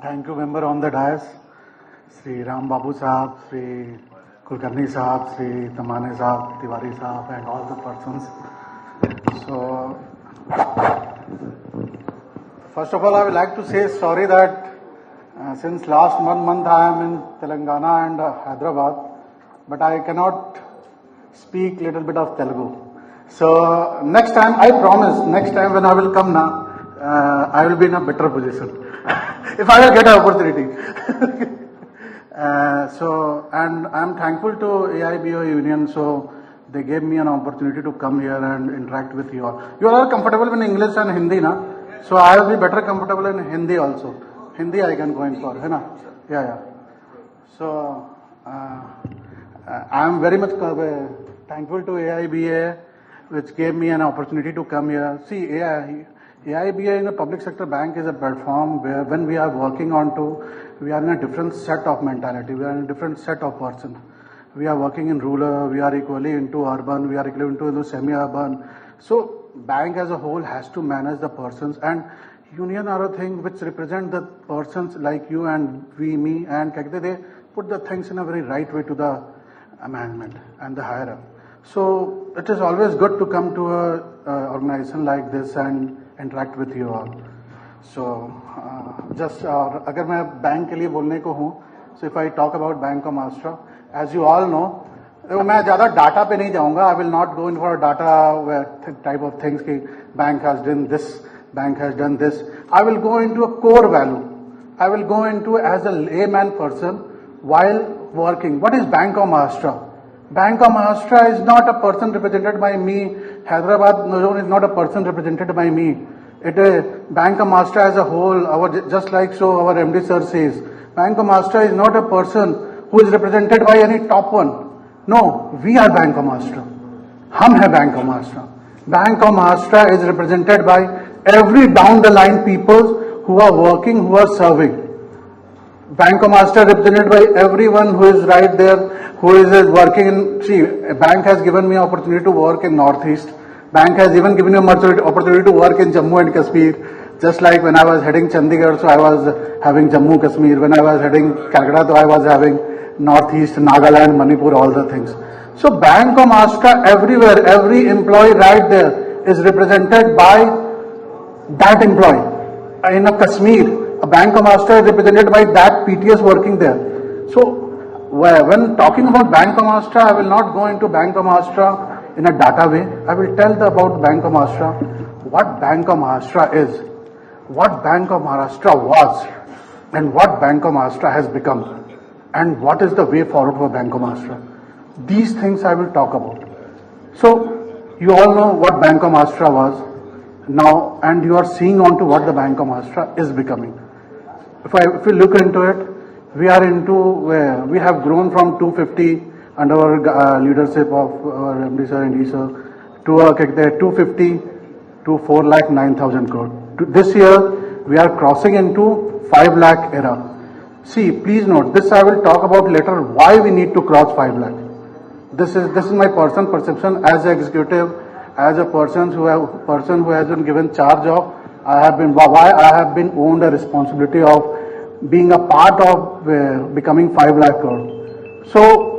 Thank you, member on the dais, Sri Ram Babu Sahab, Sri Kulkarni Sahab, Sri Tamane Sahab, Tiwari Sahab, and all the persons. So, first of all, I would like to say sorry that since last 1 month I am in Telangana and Hyderabad, but I cannot speak little bit of Telugu. So next time, I promise, next time when I will come now, I will be in a better position. If I will get an opportunity. And I am thankful to AIBO Union, so they gave me an opportunity to come here and interact with you all. You all are comfortable in English and Hindi, na? So I will be better comfortable in Hindi also. Hindi I can go in for, hai na? Yeah. So I am very much thankful to AIBA, which gave me an opportunity to come here. See, AIBA in a public sector bank is a platform where when we are working on to, we are in a different set of mentality, we are in a different set of person. We are working in rural, we are equally into urban, we are equally into semi-urban. So bank as a whole has to manage the persons, and union are a thing which represent the persons like you and we, me, and they put the things in a very right way to the management and the higher up. So it is always good to come to a organization like this and interact with you all. So just अगर मैं bank के लिए बोलने को हूँ, so if I talk about Bank of Maharashtra, as you all know, मैं ज़्यादा data पे नहीं जाऊँगा. I will not go in for data type of things कि bank has done this, bank has done this. I will go into a core value. I will go into as a layman person while working. What is Bank of Maharashtra? Bank of Maharashtra is not a person represented by me. Hyderabad zone is not a person represented by me. It is Bank of Maharashtra as a whole. Just like so our MD sir says, Bank of Maharashtra is not a person who is represented by any top one. No, we are Bank of Maharashtra. हम है Bank of Maharashtra. Bank of Maharashtra is represented by every down the line people who are working, who are serving. Bank of Maharashtra represented by everyone who is right there, who is working in. See, bank has given me opportunity to work in Northeast. Bank has even given me opportunity to work in Jammu and Kashmir. Just like when I was heading Chandigarh, so I was having Jammu Kashmir. When I was heading Calcutta, so I was having Northeast, Nagaland, Manipur, all the things. So Bank of Maharashtra everywhere, every employee right there is represented by that employee. In a Kashmir, a Bank of Maharashtra is represented by that PTS working there. So when talking about Bank of Maharashtra, I will not go into Bank of Maharashtra in a data way. I will tell about Bank of Maharashtra, what Bank of Maharashtra is, what Bank of Maharashtra was, and what Bank of Maharashtra has become, and what is the way forward for Bank of Maharashtra. These things I will talk about. So you all know what Bank of Maharashtra was now, and you are seeing on to what the Bank of Maharashtra is becoming. If we look into it, we have grown from 250 under our leadership of our MD sir and D sir to 250 to 4,09,000 crore. This year we are crossing into 5 lakh era. See, please note, this I will talk about later why we need to cross 5 lakh. This is my personal perception as an executive, as a person who has been given charge of. I have been owned a responsibility of being a part of becoming 5 lakh crore. So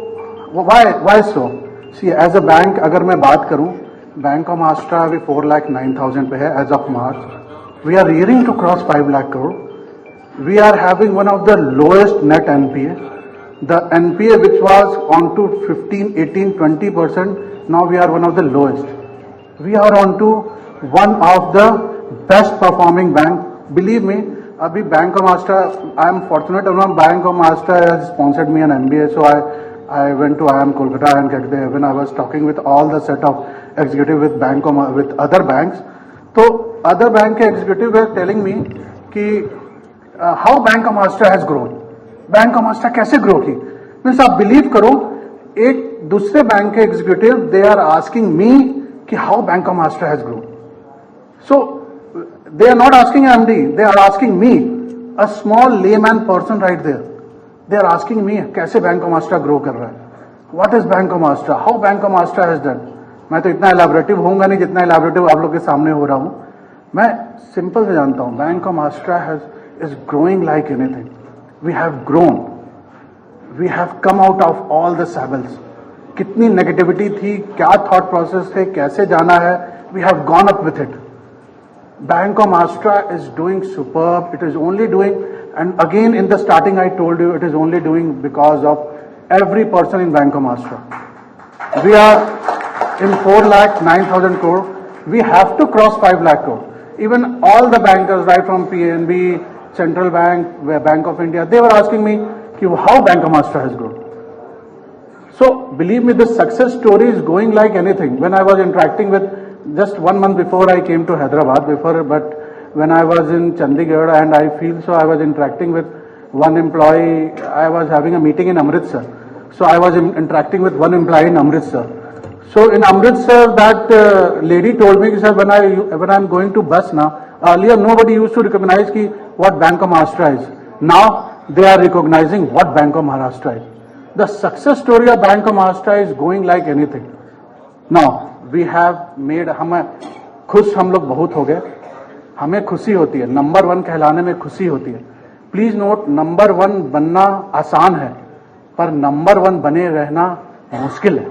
why so? See, as a bank, अगर मैं बात करूं, Bank of Maharashtra अभी 4,09,000 पे है as of March. We are rearing to cross 5 lakh crore. We are having one of the lowest net NPA. The NPA which was on to 15, 18, 20%, now we are one of the lowest. We are on to one of the best performing bank. Believe me, abhi Bank of Maharashtra, I am fortunate enough, Bank of Maharashtra has sponsored me an MBA, so I went to IIM Kolkata and when I was talking with all the set of executive with other banks, so other bank executive were telling me कि how Bank of Maharashtra has grown. Bank of Maharashtra कैसे grow की? Means आप believe करो, एक दूसरे bank के executive they are asking me कि how Bank of Maharashtra has grown. So they are not asking MD, they are asking me, a small layman person right there. They are asking me कैसे Bank of Maharashtra grow कर रहा है. What is Bank of Maharashtra? How Bank of Maharashtra has done? मैं तो इतना elaborative होऊंगा नहीं जितना elaborative आप लोग के सामने हो रहा हूँ. मैं सिंपल से जानता हूँ. Bank of Maharashtra is growing like anything. We have grown. We have come out of all the sables. कितनी नेगेटिविटी थी, क्या थॉट प्रोसेस थे, कैसे जाना है, we have gone up with it. Bank of Maharashtra is doing superb. It is only doing, and again in the starting I told you, it is only doing because of every person in Bank of Maharashtra. We are in 4,09,000 crore. We have to cross 5 lakh crore. Even all the bankers, right from PNB, Central Bank, Bank of India, they were asking me how Bank of Maharashtra has grown. So believe me, the success story is going like anything. When I was interacting with, just 1 month before I came to Hyderabad, but when I was in Chandigarh, and I feel so, I was interacting with one employee. I was having a meeting in Amritsar. So I was interacting with one employee in Amritsar. So in Amritsar, that lady told me, sir, when I'm going to bus now, earlier nobody used to recognize what Bank of Maharashtra is. Now they are recognizing what Bank of Maharashtra is. The success story of Bank of Maharashtra is going like anything. Now we have made, हम लोग बहुत हो गए, हमें खुशी होती है, number 1 कहलाने में खुशी होती है. प्लीज नोट, नंबर 1 बनना आसान है, पर नंबर 1 बने रहना मुश्किल है.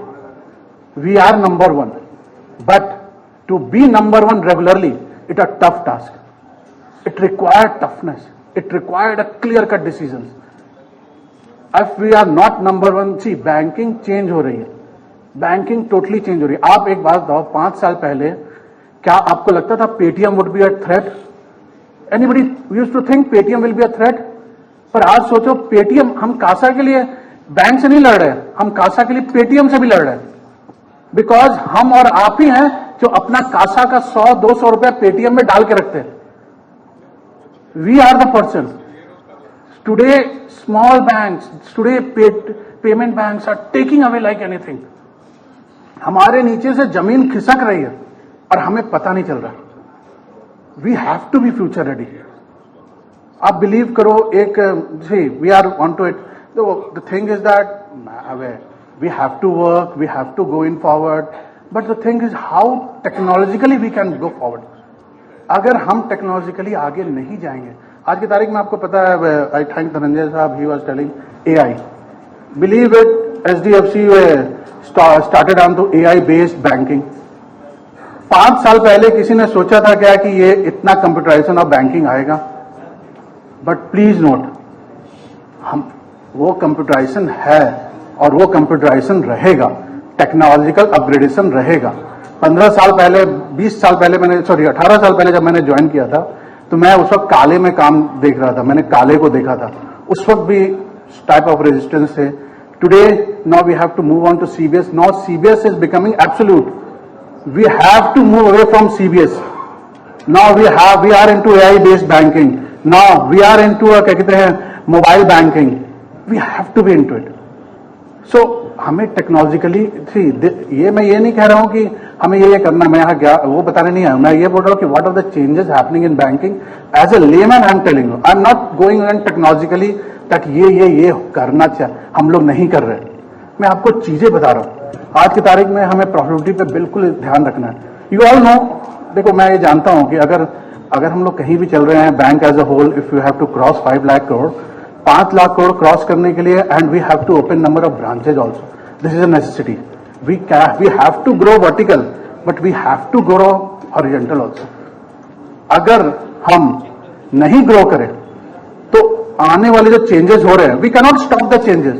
We are number 1, but to be number 1 regularly, it a tough task. It required toughness, it required a clear cut decision. If we are not number 1, see banking change हो रही है, बैंकिंग टोटली चेंज हो रही है. आप एक बात बताओ, 5 साल पहले क्या आपको लगता था Paytm would be a threat? Anybody used to think Paytm will be a threat? पर आज सोचो, पेटीएम, हम कासा के लिए बैंक से नहीं लड़ रहे, हम कासा के लिए पेटीएम से भी लड़ रहे हैं. बिकॉज हम और आप ही हैं जो अपना कासा का 100-200 रुपया पेटीएम में डाल के रखते हैं. We are the person. Today small banks, today payment banks are taking away like anything. हमारे नीचे से जमीन खिसक रही है और हमें पता नहीं चल रहा. We have to be future ready. आप बिलीव करो, एक we are on to it. The thing is that we have to work, we have to go in forward, but the thing is how technologically we can go forward. अगर हम technologically आगे नहीं जाएंगे, आज की तारीख में आपको पता है, आई थैंक धनंजय साहब, he was telling AI. Believe it, HDFC started on to AI based banking. 5 साल पहले किसी ने सोचा था क्या कि ये इतना कंप्यूटराइजेशन ऑफ बैंकिंग आएगा? बट प्लीज नोट, हम वो कंप्यूटराइजेशन है और वो कंप्यूटराइजेशन रहेगा, टेक्नोलॉजिकल अपग्रेडेशन रहेगा. 15 साल पहले, 20 साल पहले 18 साल पहले जब मैंने ज्वाइन किया था, तो मैं उस वक्त काले में काम देख रहा था, मैंने काले को देखा था. उस वक्त भी टाइप ऑफ रेजिस्टेंस थे. Today now we have to move on to CBS. Now CBS is becoming absolute. We have to move away from CBS. Now we are into AI based banking. Now we are into क्या कहते हैं, mobile banking. We have to be into it. So हमें technologically, ये मैं ये नहीं कह रहा हूं कि हमें ये करना, मैं यहाँ क्या वो बताने नहीं आया. मैं ये बोल रहा हूं कि what are the changes happening in banking. As a layman I am telling you, I am not going in technologically तक ये करना चाहिए, हम लोग नहीं कर रहे. मैं आपको चीजें बता रहा हूं. आज की तारीख में हमें प्रॉफिटेबिलिटी पे बिल्कुल ध्यान रखना है. यू ऑल नो, देखो मैं ये जानता हूं कि अगर हम लोग कहीं भी चल रहे हैं, bank as a whole, if you have to cross 5 lakh crore, 5 lakh crore cross करने के लिए, and we have to open number of branches also. This is a necessity. We have to grow vertical, but we have to grow horizontal also. अगर हम नहीं grow करें तो आने वाले जो चेंजेस हो रहे हैं, we cannot stop the changes.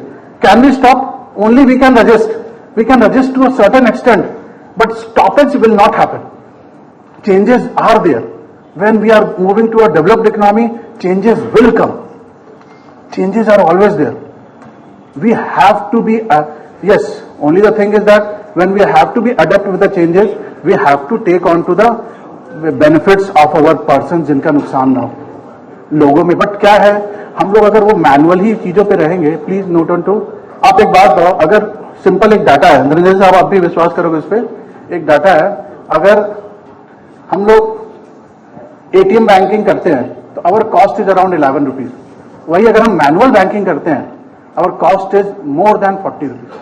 Can we stop? Only we can resist. We can resist to a certain extent, but stoppage will not happen. Changes are there. When we are moving to a developed economy, changes will come. Changes are always there. We have to be, yes, only the thing is that when we have to be adapt with the changes, we have to take on to the benefits of our persons जिनका नुकसान ना हो लोगों में. But क्या है, हम लोग अगर वो मैनुअल ही चीजों पे रहेंगे, प्लीज नोट ऑन टू. आप एक बात बताओ, अगर सिंपल एक डाटा है, धनंजय साहब आप भी विश्वास करोगे इस पे, एक डाटा है, अगर हम लोग ATM बैंकिंग करते हैं तो our cost is around 11 rupees. वही अगर हम मैनुअल बैंकिंग करते हैं, our cost is more than 40 rupees.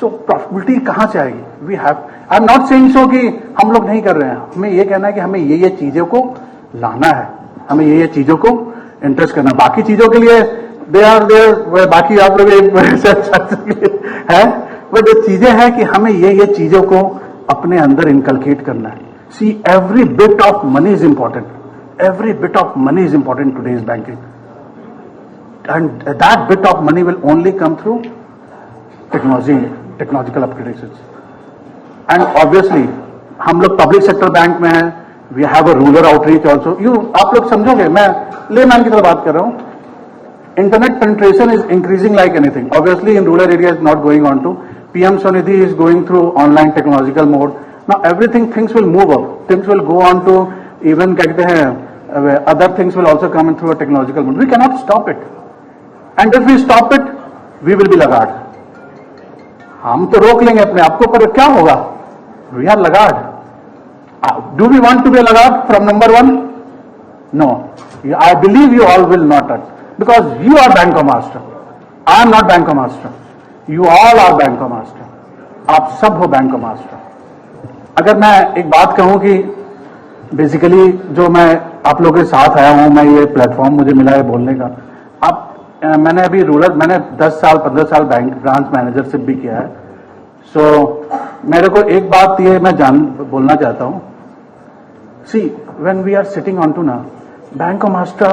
So profitability कहां से आएगी? We have, I am not saying so कि हम लोग नहीं कर रहे हैं. हमें ये कहना है कि हमें ये चीजों को लाना है, हमें ये चीजों को इंटरेस्ट करना, बाकी चीजों के लिए दे आर देयर, बाकी आप लोग है, बट जो चीजें हैं कि हमें ये चीजों को अपने अंदर इनकलकेट करना है. See every bit of money is important, every bit of money is important in today's banking, and that bit of money will only come through technological upgradations. And obviously हम लोग पब्लिक सेक्टर बैंक में हैं, we have a rural outreach also. आप लोग समझोगे, मैं layman की तरह बात कर रहा हूँ. Internet penetration is increasing like anything. Obviously in rural areas not going on to PM Swanidhi is going through online technological mode. Now everything, things will move up, things will go on to even कहते हैं other things will also come in through a technological mode. We cannot stop it, and if we stop it, we will be laggard. हम तो रोक लेंगे अपने आप को, पर क्या होगा? We are laggard. Do we want to be a laggard from number one? No. I believe you all will not, because you are Banco Master. I am not Banco Master. You all are Banco Master. आप सब हो Banco Master. अगर मैं एक बात कहूं कि basically जो मैं आप लोगों के साथ आया हूं, मैं ये प्लेटफॉर्म मुझे मिला है बोलने का. मैंने अभी मैंने 10 साल 15 साल बैंक ब्रांच मैनेजरशिप भी किया है. सो मेरे को एक बात ये मैं बोलना चाहता हूं. See when we are sitting on to ना, बैंक ऑफ महाराष्ट्र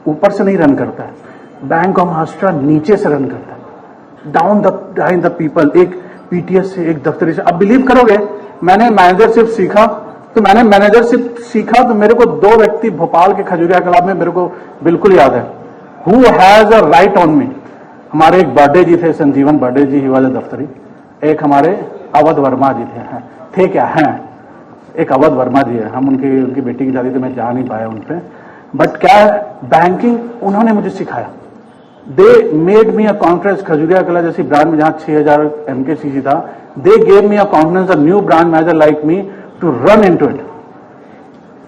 ऊपर से नहीं रन करता है, बैंक ऑफ महाराष्ट्र नीचे से रन करता है, डाउन द पीपल. एक पीटीएस से, एक दफ्तरी से. अब बिलीव करोगे, मैंने मैनेजरशिप सीखा तो मेरे को 2 व्यक्ति भोपाल के खजूरिया क्लब में मेरे को बिल्कुल याद है, who has a right on me. हमारे एक बर्थडे जी थे, संजीवन birthday ji, he was a दफ्तरी. एक हमारे अवध वर्मा जी थे क्या हैं, एक अवध वर्मा जी है. हम उनकी बेटी की शादी तो मैं जा नहीं पाया उन पे, बट क्या बैंकिंग उन्होंने मुझे सिखाया. They made me a conference Khajuria Kala जैसी ब्रांच में जहां 6000 MKCC था. They gave me a conference, a new branch manager like me to run into it.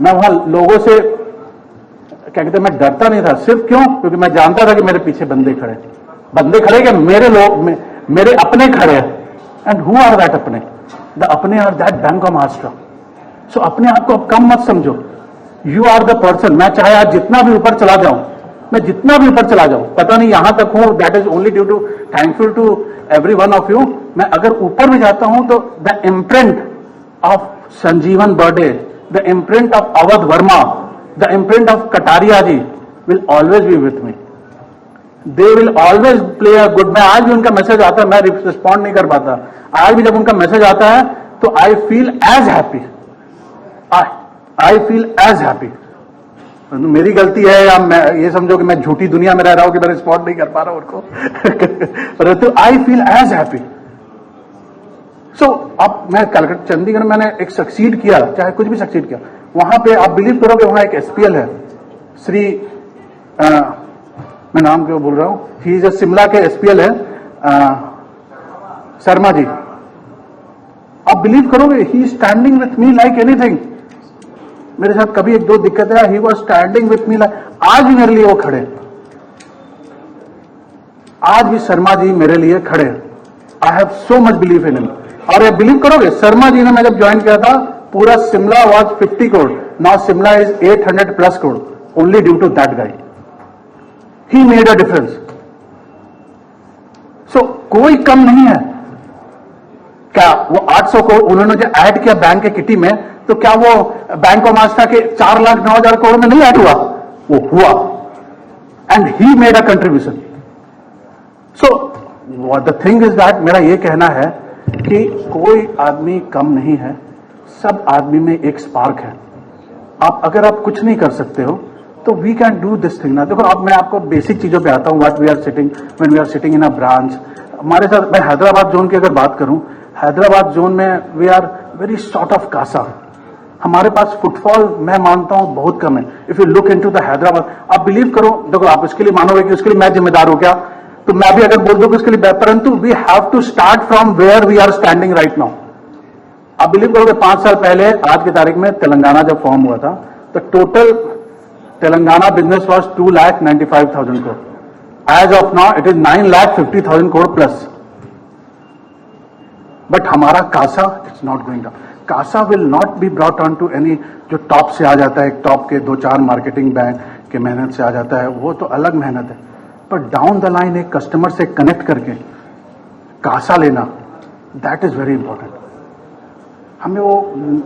मैं वहां लोगों से क्या कहते हैं, मैं डरता नहीं था. सिर्फ क्यों? क्योंकि मैं जानता था कि मेरे पीछे बंदे खड़े कि मेरे लोग मेरे अपने खड़े हैं. एंड हु आर दैट अपने? द अपने are that bank of Maharashtra. So अपने आप को कम मत समझो. You are the person. मैं चाहे आज जितना भी ऊपर चला जाऊं, पता नहीं यहां तक हूं, that is only due to thankful to every one of you. मैं अगर ऊपर भी जाता हूं तो the imprint of Sanjeevan Barde, the imprint of Awadh Verma, the imprint of Kataria ji will always be with me. They will always play a good. मैं आज भी उनका मैसेज आता है, मैं रिस्पॉन्ड नहीं कर पाता. आज भी जब उनका मैसेज आता है तो I feel as happy. I feel as happy. मेरी गलती है या मैं ये समझो कि मैं झूठी दुनिया में रह रहा हूं कि मैं रिस्पॉन्ड नहीं कर पा रहा हूं उनको, परंतु आई फील एज हैप्पी. सो अब मैं कलकत्ता चंडीगढ़ मैंने एक सक्सीड किया, चाहे कुछ भी सक्सीड किया, वहां पे आप बिलीव करोगे वहां एक एसपीएल है, श्री मैं नाम क्यों बोल रहा हूं, ही इज शिमला के एसपीएल है, शर्मा जी. आप बिलीव करोगे he standing with me like anything. मेरे साथ कभी 1-2 दिक्कतें आई, he was standing with me like. आज भी मेरे लिए वो खड़े, आज भी शर्मा जी मेरे लिए खड़े. I have so much believe in him. और ये बिलीव करोगे, शर्मा जी ने मैं जब ज्वाइन किया था, पूरा Shimla was 50 crore. Now Shimla is 800+ crore, only due to that guy. He made a difference. So कोई कम नहीं है. क्या वो 800 करोड़ उन्होंने जो ऐड किया बैंक के किटी में, तो क्या वो बैंक ऑफ महाराष्ट्र के 4,09,000 करोड़ में नहीं ऐड हुआ? वो हुआ. And he made a contribution. So the thing is that, मेरा ये कहना है कि कोई आदमी कम नहीं है, सब आदमी में एक स्पार्क है. अगर आप कुछ नहीं कर सकते हो तो we can do this thing ना. देखो अब मैं आपको बेसिक चीजों पे आता हूं. What we are sitting when we are sitting in a branch. हमारे साथ, मैं हैदराबाद जोन की अगर बात करूं, हैदराबाद जोन में we are very short of CASA. हमारे पास फुटफॉल मैं मानता हूं बहुत कम है. If you look into the Hyderabad, आप बिलीव करो, देखो आप इसके लिए मानोगे कि उसके लिए मैं जिम्मेदार हूं क्या, तो मैं भी अगर बोल दूं कि उसके लिए, परंतु we have to start from where we are standing right now. आप बिलीव करोगे 5 साल पहले आज की तारीख में तेलंगाना जब फॉर्म हुआ था, तो total Telangana business was 2,95,000 crore. As of now it is 9,50,000 crore plus. But हमारा CASA it's not going down. CASA will not be brought on to any जो टॉप से आ जाता है, टॉप के 2-4 मार्केटिंग बैंक के मेहनत से आ जाता है, वो तो अलग मेहनत है, पर डाउन द लाइन एक कस्टमर से कनेक्ट करके कासा लेना, दैट इज वेरी इंपॉर्टेंट। हमें वो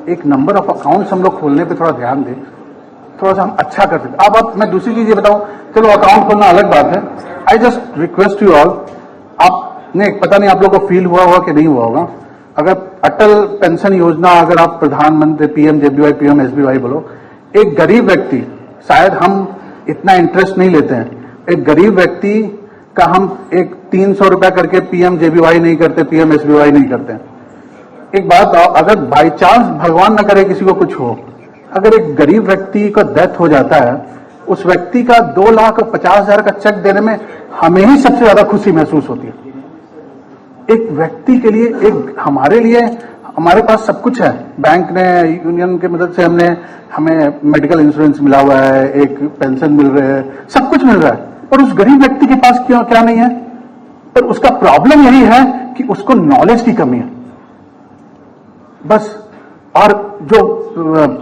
एक नंबर ऑफ अकाउंट्स हम लोग खोलने पे थोड़ा ध्यान दें, थोड़ा सा हम अच्छा कर सकते। अब मैं दूसरी चीज ये बताऊं, चलो अकाउंट खोलना अलग बात है। I just request you all, आपने पता नहीं आप लोग को फील हुआ होगा कि नहीं हुआ होगा, अगर अटल पेंशन योजना, अगर आप प्रधानमंत्री पीएमजेबीवाई पीएमएसबीवाई बोलो, एक गरीब व्यक्ति, शायद हम इतना इंटरेस्ट नहीं लेते हैं, एक गरीब व्यक्ति का हम एक 300 रुपया करके पीएमजेबीवाई नहीं करते, पीएमएसबीवाई नहीं करते। एक बात, अगर बाई चांस भगवान न करे किसी को कुछ हो, अगर एक गरीब व्यक्ति का डेथ हो जाता है, उस व्यक्ति का 2,50,000 का चेक देने में हमें ही सबसे ज्यादा खुशी महसूस होती है। एक व्यक्ति के लिए, एक हमारे लिए, हमारे पास सब कुछ है, बैंक ने, यूनियन की मदद से हमें मेडिकल इंश्योरेंस मिला हुआ है, एक पेंशन मिल रही है, सब कुछ मिल रहा है, पर उस गरीब व्यक्ति के पास क्यों क्या नहीं है? पर उसका प्रॉब्लम यही है कि उसको नॉलेज की कमी है बस। और जो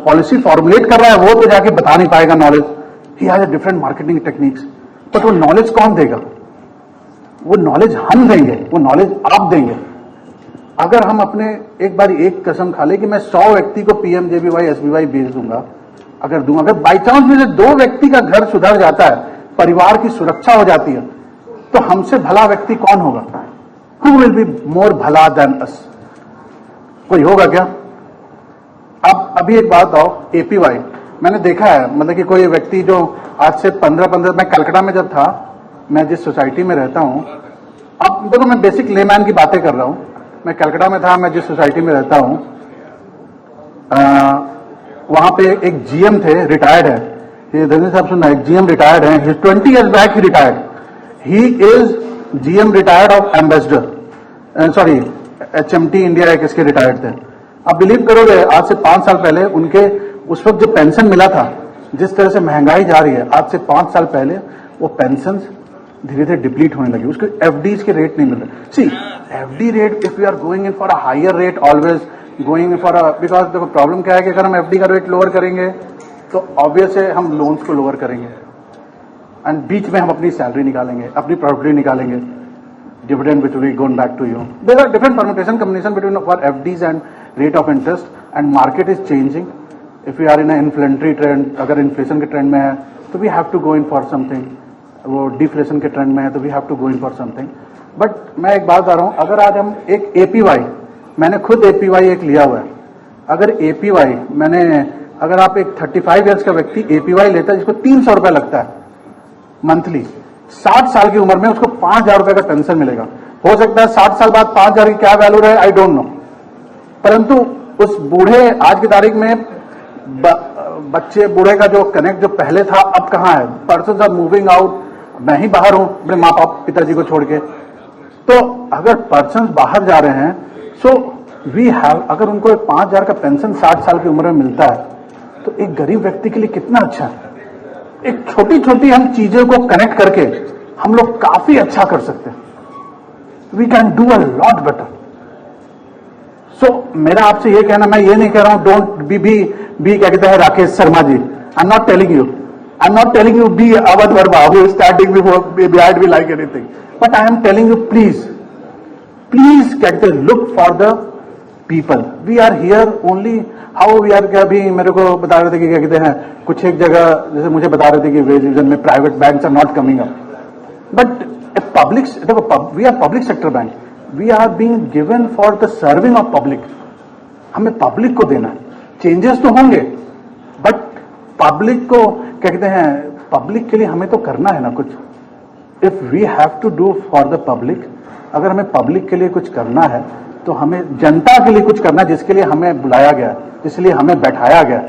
पॉलिसी फॉर्मुलेट कर रहा है वो तो जाके बता नहीं पाएगा knowledge, he has different marketing techniques, but वो नॉलेज कौन देगा? वो नॉलेज हम देंगे, वो नॉलेज आप देंगे। अगर हम अपने एक बार एक कसम खा ले कि मैं 100 व्यक्ति को पीएमजेबीवाई एसबीवाई भेज दूंगा, अगर बाई चांस में से 2 व्यक्ति का घर सुधर जाता है, परिवार की सुरक्षा हो जाती है, तो हमसे भला व्यक्ति कौन होगा? हु विल बी मोर भला देन अस? कोई होगा क्या? अब अभी एक बात आओ, एपीवाई मैंने देखा है, मतलब कि कोई व्यक्ति जो आज से 15 मैं कलकत्ता में जब था, मैं जिस सोसाइटी में रहता हूं, अब देखो मैं बेसिक लेमैन की बातें कर रहा हूं, मैं कलकत्ता में था, मैं जिस सोसाइटी में रहता हूं, वहां पे एक जीएम थे, रिटायर्ड है, ये धनी साहब सुनना, एक जीएम रिटायर्ड है, 20 years back he retired, he is GM retired of ambassador, sorry HMT India एक इसके रिटायर्ड थे। आप बिलीव करोगे, आज से 5 साल पहले उनके उस वक्त जो पेंशन मिला था, जिस तरह से महंगाई जा रही है, आज से 5 साल पहले वो पेंशन धीरे धीरे डिप्लीट होने लगी, उसके एफडीज के रेट नहीं मिल रहे। See FD rate, if we are going in for a higher rate, always going for a, because देखो प्रॉब्लम क्या है कि अगर हम एफडी का रेट लोअर करेंगे तो ऑब्वियस है हम लोन्स को लोअर करेंगे, एंड बीच में हम अपनी सैलरी निकालेंगे, अपनी प्रॉपर्टी निकालेंगे, dividend which will be going back to you. There are different permutation combination between for FDs and rate of interest, and market is changing. If we are in an inflationary trend, अगर inflation के trend में है तो we have to go in for something, वो deflation के trend में है तो we have to go in for something. But मैं एक बात बता रहा हूँ, अगर आज हम एक APY, मैंने खुद APY एक लिया हुआ है, अगर APY अगर आप एक 35 years का व्यक्ति APY लेता है जिसको 300 रुपया लगता है मंथली, 60 साल की उम्र में उसको 5,000 रुपए का पेंशन मिलेगा। हो सकता है 60 साल बाद 5,000 की क्या वैल्यू रहे, आई डोंट नो, परंतु उस बूढ़े आज की तारीख में बच्चे बूढ़े का जो कनेक्ट जो पहले था अब कहाँ है? पर्सन्स आर मूविंग आउट, मैं ही बाहर हूं अपने माँ बाप पिताजी को छोड़ के, तो अगर पर्सन्स बाहर जा रहे हैं, सो वी हैव, अगर उनको एक 5,000 का पेंशन 60 साल की उम्र में मिलता है तो एक गरीब व्यक्ति के लिए कितना अच्छा है। एक छोटी छोटी हम चीजों को कनेक्ट करके हम लोग काफी अच्छा कर सकते हैं, we can do a lot better. So मेरा आपसे ये कहना, मैं ये नहीं कह रहा हूं डोंट बी क्या कहते हैं Rakesh Sharma ji, I am not telling you B Awadh Verma who is standing before behind me like anything, but I am telling you please क्या कहते हैं, look for the people, we are here only, how we are, क्या अभी मेरे को बता रहे थे कि क्या कहते हैं, कुछ एक जगह जैसे मुझे बता रहे थे कि वेज डिवीजन में private banks are not coming up, but public, देखो we are public sector bank, we are being given for the serving of public, हमें पब्लिक को देना है। चेंजेस तो होंगे बट पब्लिक को क्या कहते हैं, पब्लिक के लिए हमें तो करना है ना कुछ। If we have to do for the public, अगर हमें पब्लिक के लिए कुछ करना है तो हमें जनता के लिए कुछ करना है, जिसके लिए हमें बुलाया गया, इसलिए हमें बैठाया गया,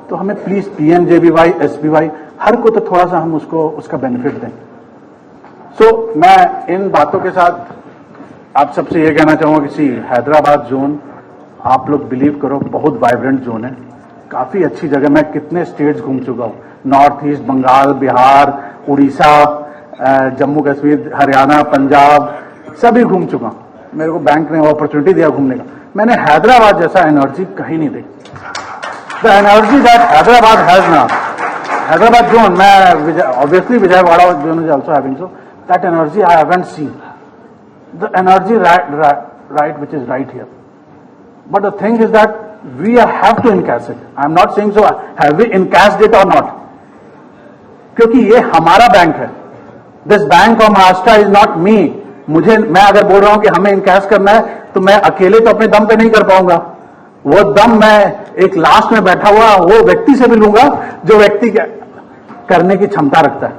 तो हमें प्लीज पीएमजेबीवाई एसबीवाई हर को तो थोड़ा सा हम उसको उसका बेनिफिट दें। सो मैं इन बातों के साथ आप सबसे ये कहना चाहूंगा कि हैदराबाद जोन, आप लोग बिलीव करो बहुत वाइब्रेंट जोन है, काफी अच्छी जगह, मैं कितने स्टेट्स घूम चुका हूँ, नॉर्थ ईस्ट, बंगाल, बिहार, उड़ीसा, जम्मू कश्मीर, हरियाणा, पंजाब, सभी घूम चुका हूं। मेरे को बैंक ने अपॉर्चुनिटी दिया घूमने का, मैंने हैदराबाद जैसा एनर्जी कहीं नहीं देखी। The energy that Hyderabad has ना, Hyderabad zone, obviously Vijayawada zone is also having, so that energy I haven't seen. The energy right which is right here. But the thing is that we have to encash it. I am not saying so have we encashed it or not. क्योंकि ये हमारा bank है. This Bank of Maharashtra is not me. मैं अगर बोल रहा हूं कि हमें इनकैश करना है तो मैं अकेले तो अपने दम पे नहीं कर पाऊंगा. वो दम मैं एक लास्ट में बैठा हुआ वो व्यक्ति से भी लूंगा जो व्यक्ति करने की क्षमता रखता है.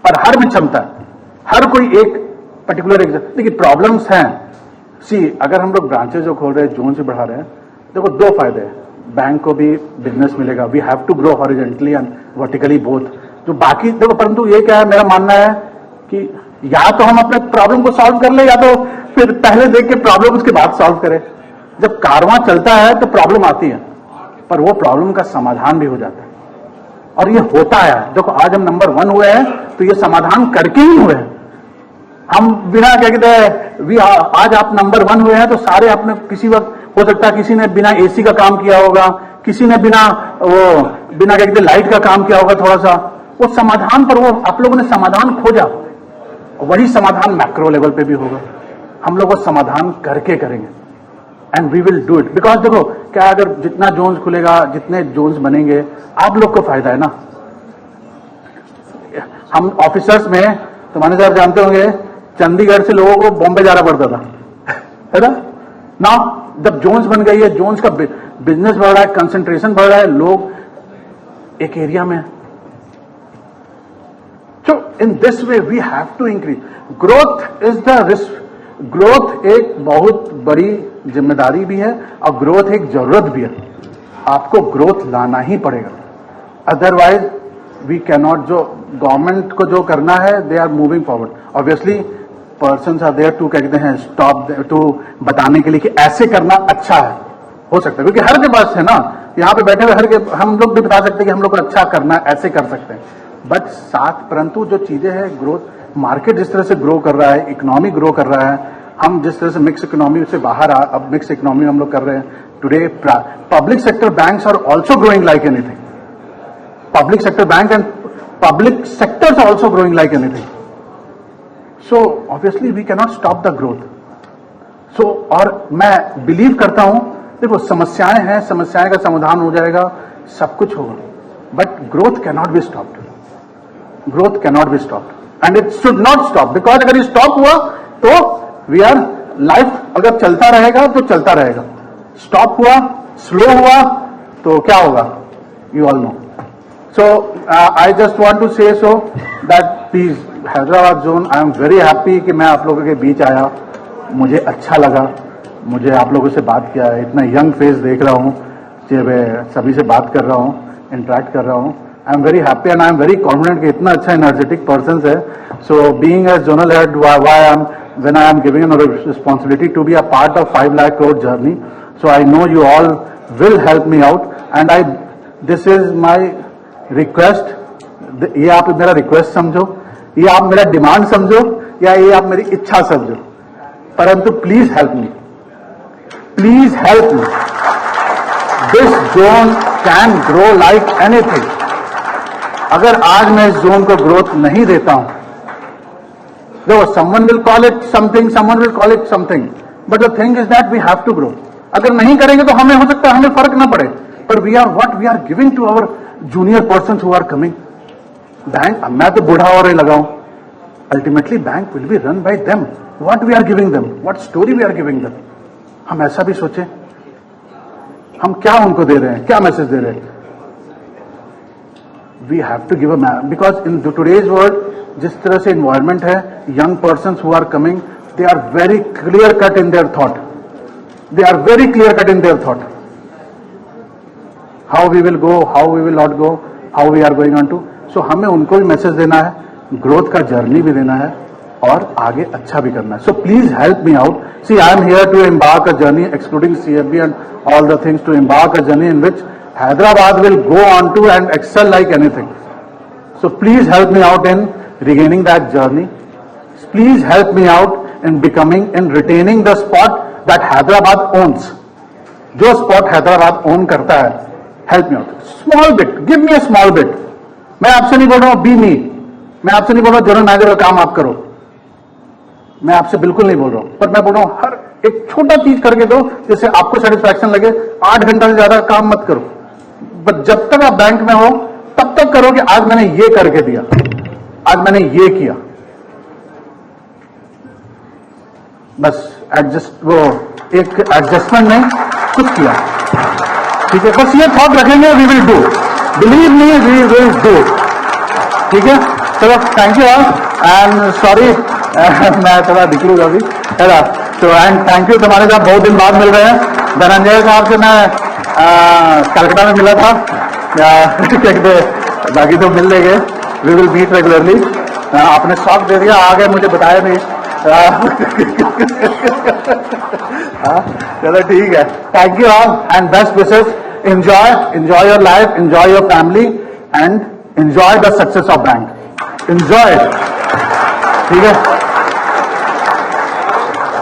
और हर में क्षमता है, हर कोई एक पर्टिकुलर देखिए प्रॉब्लम्स हैं. अगर हम लोग ब्रांचेज जो खोल रहे हैं, जोन से बढ़ा रहे हैं, देखो दो फायदे हैं. बैंक को भी बिजनेस मिलेगा. We have to grow horizontally and vertically both. जो बाकी देखो, परंतु ये क्या है, मेरा मानना है कि या तो हम अपने प्रॉब्लम को सॉल्व कर ले या तो फिर पहले देख के प्रॉब्लम उसके बाद सॉल्व करें. जब कारवां चलता है तो प्रॉब्लम आती है, पर वो प्रॉब्लम का समाधान भी हो जाता है और ये होता है. देखो आज हम नंबर 1 हुए हैं तो ये समाधान करके ही हुए हैं. हम बिना क्या कहते हैं, आज आप नंबर 1 हुए हैं तो सारे आपने किसी वक्त हो सकता है किसी ने बिना एसी का काम किया होगा, किसी ने बिना क्या कहते लाइट का काम किया होगा. थोड़ा सा वो समाधान पर वो आप लोगों ने समाधान खोजा, वही समाधान मैक्रो लेवल पे भी होगा. हम लोग वो समाधान करके करेंगे and we will do it. Because देखो क्या, अगर जितना जोन्स खुलेगा, जितने जोन्स बनेंगे, आप लोग को फायदा है ना. हम ऑफिसर्स में तुम्हारे साहब जानते होंगे, चंडीगढ़ से लोगों को बॉम्बे जाना पड़ता था, है ना. नाउ जब जोन्स बन गई है, जोन्स का बिजनेस बढ़ रहा है, कंसंट्रेशन बढ़ रहा है, लोग एक एरिया में. So in this way we have to increase. Growth is the risk. Growth एक बहुत बड़ी जिम्मेदारी भी है और ग्रोथ एक जरूरत भी है. आपको ग्रोथ लाना ही पड़ेगा, अदरवाइज वी कैन नॉट. जो गवर्नमेंट को जो करना है, they are moving forward. Obviously persons are there to क्या कहते हैं स्टॉप, टू बताने के लिए कि ऐसे करना अच्छा है. हो सकता है क्योंकि हर के पास है ना, यहाँ पे बैठे हुए हर के हम लोग भी बता सकते हैं कि हम लोग को अच्छा करना है, ऐसे कर सकते हैं. बट साथ परंतु जो चीजें हैं, ग्रोथ, मार्केट जिस तरह से ग्रो कर रहा है, इकोनॉमी ग्रो कर रहा है, हम जिस तरह से मिक्स इकोनॉमी से बाहर अब मिक्स इकोनॉमी हम लोग कर रहे हैं. Today public sector banks are also growing like anything. Public sector bank and public sectors are also growing like anything. So obviously we can not stop the growth. So और मैं believe करता हूं, देखो समस्याएं हैं, समस्याएं का समाधान हो जाएगा, सब कुछ होगा, but growth can not be stopped. Growth can not be stopped and it should not stop. Because अगर ये स्टॉप हुआ तो वी आर लाइफ, अगर चलता रहेगा तो चलता रहेगा. स्टॉप हुआ, स्लो हुआ तो क्या होगा, you all know. So I just want to say so that please Hyderabad zone, I am very happy कि मैं आप लोगों के बीच आया. मुझे अच्छा लगा, मुझे आप लोगों से बात किया है, इतना यंग फेस देख रहा हूँ, सभी से बात कर रहा हूँ, इंटरेक्ट कर रहा हूँ. I am very happy and I am very confident कि इतना अच्छा energetic persons है. So being a zonal head, when I am giving a responsibility to be a part of 5 lakh crore journey, so I know you all will help me out and this is my request. ये आप मेरा request समझो, ये आप मेरा demand समझो या ये आप मेरी इच्छा समझो, परंतु please help me. Please help me. This zone can grow like anything. अगर आज मैं इस जोन को ग्रोथ नहीं देता हूं, देखो someone will call it something, someone will call it something, but the thing is that we have to grow. अगर नहीं करेंगे तो हमें हो सकता है हमें फर्क ना पड़े, पर we are what we are giving to our junior persons who are coming. Bank, मैं तो बूढ़ा और लगाऊं, ultimately bank will be run by them. What we are giving them, what story we are giving them. हम ऐसा भी सोचें, हम क्या उनको दे रहे हैं, क्या मैसेज दे रहे हैं. We have to give a because in today's world, जिस तरह से environment है, young persons who are coming, they are very clear cut in their thought. They are very clear cut in their thought. How we will go, how we will not go, how we are going on to. So हमें उनको भी message देना है, growth का journey भी देना है और आगे अच्छा भी करना है. So please help me out. See, I am here to embark a journey, excluding CFB and all the things, to embark a journey in which Hyderabad will go on to and excel like anything. So please help me out in regaining that journey. Please help me out in retaining the spot that Hyderabad owns. जो spot Hyderabad own करता है, help me out. Small bit, give me a small bit. मैं आपसे नहीं बोल रहा हूं B मी, मैं आपसे नहीं बोल रहा हूं जनरल मैनेजर का काम आप करो, मैं आपसे बिल्कुल नहीं बोल रहा हूं, पर मैं बोल रहा हूं हर एक छोटा चीज करके दो जिससे आपको सेटिस्फैक्शन लगे। 8 घंटा से ज्यादा काम मत करो, बट जब तक आप बैंक में हो तब तक करो कि आज मैंने ये करके दिया, आज मैंने ये किया, बस एडजस्ट, वो एक एडजस्टमेंट नहीं, कुछ किया, ठीक है। बस ये थॉट रखेंगे, we will do, believe me we will do, ठीक है। चलो thank you all and sorry मैं थोड़ा निकलूंगा अभी, है ना। तो एंड थैंक यू, तुम्हारे साथ बहुत दिन बाद मिल रहे हैं। धनंजय साहब से मैं कलकत्ता में मिला था, बाकी तो मिल लेंगे, वी विल मीट रेगुलरली। आपने शॉक दे दिया, आ गए, मुझे बताया नहीं। चलो ठीक है, thank you all and best wishes, enjoy your life, enjoy your family and enjoy the success of bank, enjoy it, ठीक है।